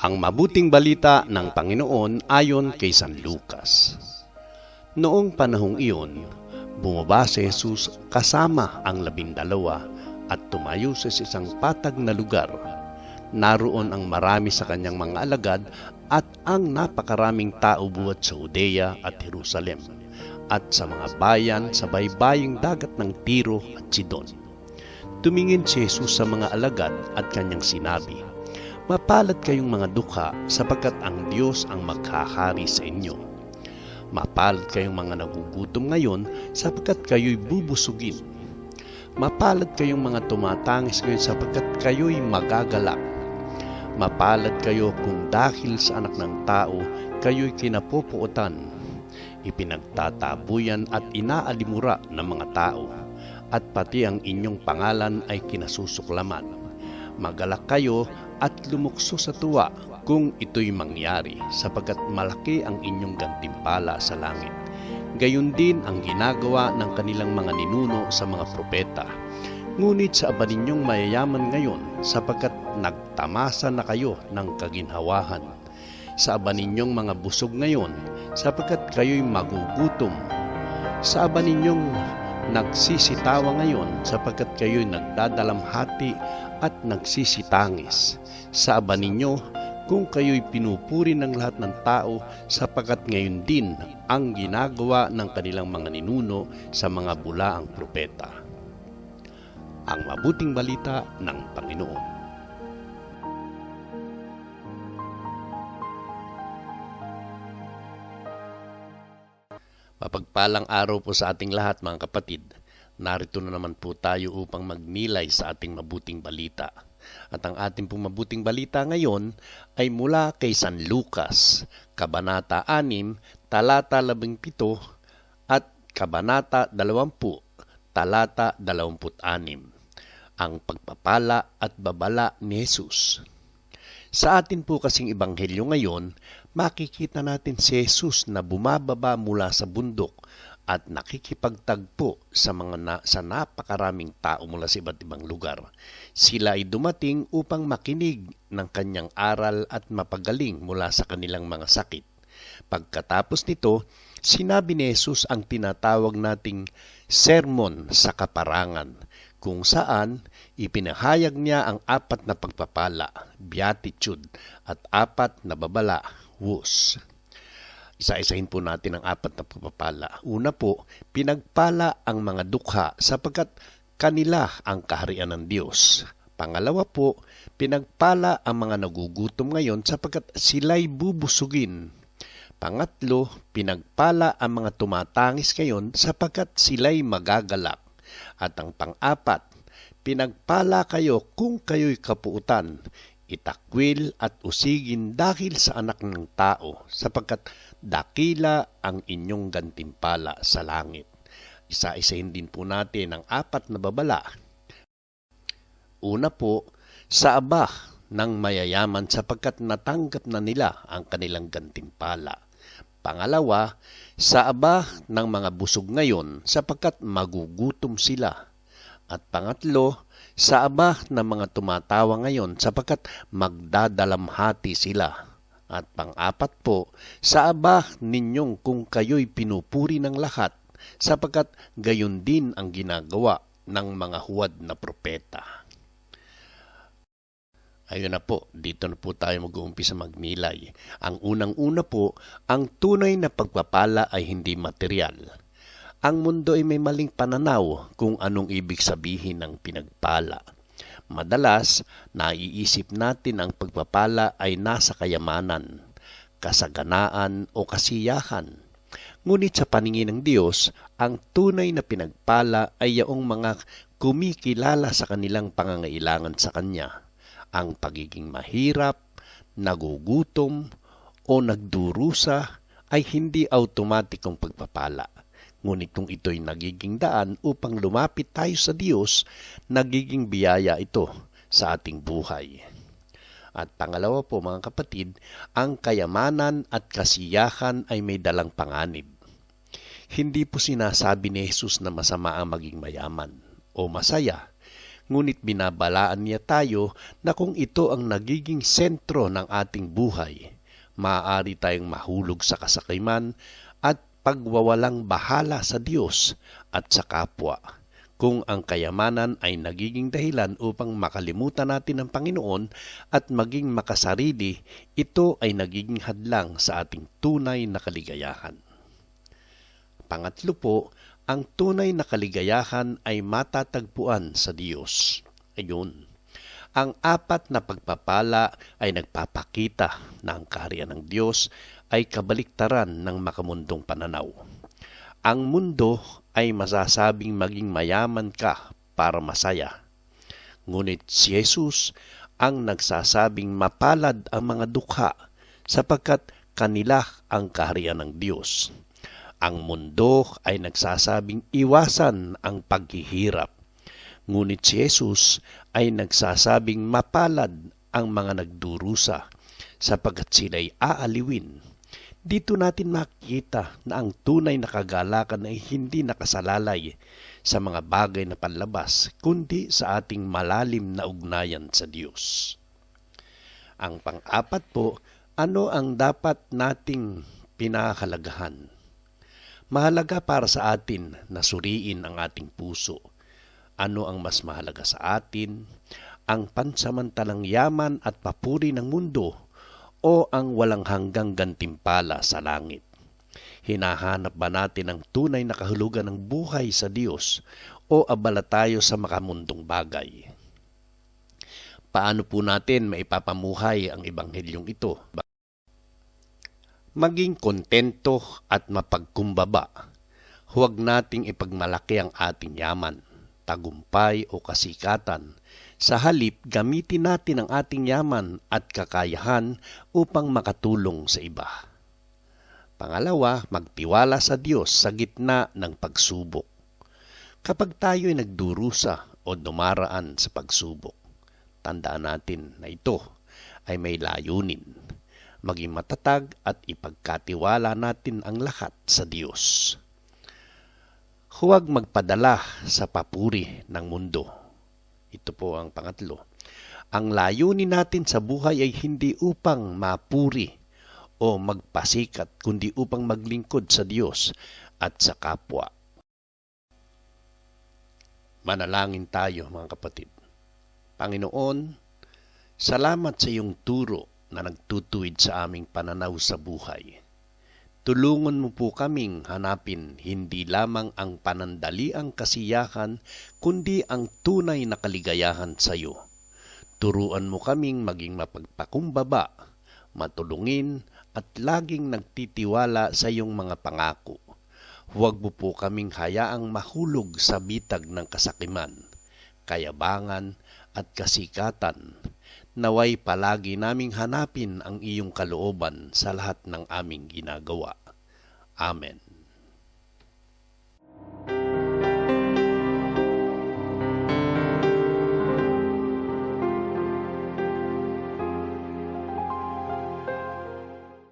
Ang mabuting balita ng Panginoon ayon kay San Lucas. Noong panahong iyon, bumaba si Jesus kasama ang 12 at tumayo sa isang patag na lugar. Naroon ang marami sa kanyang mga alagad at ang napakaraming tao buhat sa Judea at Jerusalem at sa mga bayan sa baybaying dagat ng Tiro at Sidon. Tumingin si Jesus sa mga alagad at kanyang sinabi, "Mapalad kayong mga dukha sapagkat ang Diyos ang maghahari sa inyo. Mapalad kayong mga nagugutom ngayon sapagkat kayo'y bubusugin. Mapalad kayong mga tumatangis ngayon sapagkat kayo'y magagalak. Mapalad kayo kung dahil sa Anak ng Tao kayo'y kinapupuotan, ipinagtatabuyan at inaalimura ng mga tao, at pati ang inyong pangalan ay kinasusuklaman. Magalak kayo at lumukso sa tuwa kung ito'y mangyari, sapagkat malaki ang inyong gantimpala sa langit. Gayon din ang ginagawa ng kanilang mga ninuno sa mga propeta. Ngunit sa aba ninyong mayayaman ngayon, sapagkat nagtamasa na kayo ng kaginhawahan. Sa aba ninyong mga busog ngayon, sapagkat kayo'y magugutom. Sa aba ninyong nagsisitawa ngayon, sapagkat kayo'y nagdadalamhati at nagsisitangis. Sa aba ninyo kung kayo'y pinupuri ng lahat ng tao, sapagkat ngayon din ang ginagawa ng kanilang mga ninuno sa mga bulaang propeta." Ang mabuting balita ng Panginoon. Mapagpalang araw po sa ating lahat, mga kapatid. Narito na naman po tayo upang magnilay sa ating mabuting balita. At ang ating pong mabuting balita ngayon ay mula kay San Lucas, Kabanata 6, Talata 17 at Kabanata 20, Talata 26. Ang pagpapala at babala ni Jesus. Sa atin po kasing ebanghelyo ngayon, makikita natin si Jesus na bumababa mula sa bundok at nakikipagtagpo sa napakaraming tao mula sa iba't ibang lugar. Sila ay dumating upang makinig ng kanyang aral at mapagaling mula sa kanilang mga sakit. Pagkatapos nito, sinabi ni Jesus ang tinatawag nating sermon sa kaparangan, kung saan ipinahayag niya ang 4 na pagpapala, beatitude, at 4 na babala, wus. Isa-isahin po natin ang 4 na pagpapala. Una po, pinagpala ang mga dukha sapagkat kanila ang kaharian ng Diyos. Pangalawa po, pinagpala ang mga nagugutom ngayon sapagkat sila'y bubusugin. Pangatlo, pinagpala ang mga tumatangis ngayon sapagkat sila'y magagalak. At ang pang-4, pinagpala kayo kung kayo'y kapuutan, itakwil at usigin dahil sa Anak ng Tao, sapagkat dakila ang inyong gantimpala sa langit. Isa-isahin din po natin ang 4 na babala. Una po, sa aba ng mayayaman sapagkat natanggap na nila ang kanilang gantimpala. Pangalawa, sa aba ng mga busog ngayon sapagkat magugutom sila. At pangatlo, sa aba ng mga tumatawa ngayon sapagkat magdadalamhati sila. At pang-4 po, sa aba ninyong kung kayo'y pinupuri ng lahat sapagkat gayon din ang ginagawa ng mga huwad na propeta. Ayun na po, dito na po tayo mag-uumpisa magnilay. Ang unang-una po, ang tunay na pagpapala ay hindi material. Ang mundo ay may maling pananaw kung anong ibig sabihin ng pinagpala. Madalas, naiisip natin ang pagpapala ay nasa kayamanan, kasaganaan o kasiyahan. Ngunit sa paningin ng Diyos, ang tunay na pinagpala ay yaong mga kumikilala sa kanilang pangangailangan sa Kanya. Ang pagiging mahirap, nagugutom, o nagdurusa ay hindi automatikong pagpapala. Ngunit kung ito'y nagiging daan upang lumapit tayo sa Diyos, nagiging biyaya ito sa ating buhay. At pangalawa po, mga kapatid, ang kayamanan at kasiyahan ay may dalang panganib. Hindi po sinasabi ni Jesus na masama ang maging mayaman o masaya. Ngunit binabalaan niya tayo na kung ito ang nagiging sentro ng ating buhay, maaari tayong mahulog sa kasakiman at pagwawalang bahala sa Diyos at sa kapwa. Kung ang kayamanan ay nagiging dahilan upang makalimutan natin ang Panginoon at maging makasarili, ito ay nagiging hadlang sa ating tunay na kaligayahan. Pangatlo po, ang tunay na kaligayahan ay matatagpuan sa Diyos. Ayun. Ang apat na pagpapala ay nagpapakita na ang kaharian ng Diyos ay kabaliktaran ng makamundong pananaw. Ang mundo ay masasabing maging mayaman ka para masaya. Ngunit si Jesus ang nagsasabing mapalad ang mga dukha sapagkat kanila ang kaharian ng Diyos. Ang mundo ay nagsasabing iwasan ang paghihirap. Ngunit si Jesus ay nagsasabing mapalad ang mga nagdurusa sapagkat sila'y aaliwin. Dito natin makikita na ang tunay na kagalakan ay hindi nakasalalay sa mga bagay na panlabas, kundi sa ating malalim na ugnayan sa Diyos. Ang pang-apat po, ano ang dapat nating pinahalagahan? Mahalaga para sa atin na suriin ang ating puso. Ano ang mas mahalaga sa atin? Ang pansamantalang yaman at papuri ng mundo o ang walang hanggang gantimpala sa langit? Hinahanap ba natin ang tunay na kahulugan ng buhay sa Diyos o abala tayo sa makamundong bagay? Paano po natin maipapamuhay ang ebanghelyong ito? Maging kontento at mapagkumbaba. Huwag nating ipagmalaki ang ating yaman, tagumpay o kasikatan. Sa halip, gamitin natin ang ating yaman at kakayahan upang makatulong sa iba. Pangalawa, magtiwala sa Diyos sa gitna ng pagsubok. Kapag tayo ay nagdurusa o dumaraan sa pagsubok, tandaan natin na ito ay may layunin. Maging matatag at ipagkatiwala natin ang lahat sa Diyos. Huwag magpadala sa papuri ng mundo. Ito po ang pangatlo. Ang layunin natin sa buhay ay hindi upang mapuri o magpasikat, kundi upang maglingkod sa Diyos at sa kapwa. Manalangin tayo, mga kapatid. Panginoon, salamat sa iyong turo na nagtutuwid sa aming pananaw sa buhay. Tulungan mo po kaming hanapin hindi lamang ang panandaliang kasiyahan, kundi ang tunay na kaligayahan sa iyo. Turuan mo kaming maging mapagpakumbaba, matulungin, at laging nagtitiwala sa iyong mga pangako. Huwag mo po kaming hayaang mahulog sa bitag ng kasakiman, kayabangan, at kasikatan. Naway palagi naming hanapin ang iyong kalooban sa lahat ng aming ginagawa. Amen.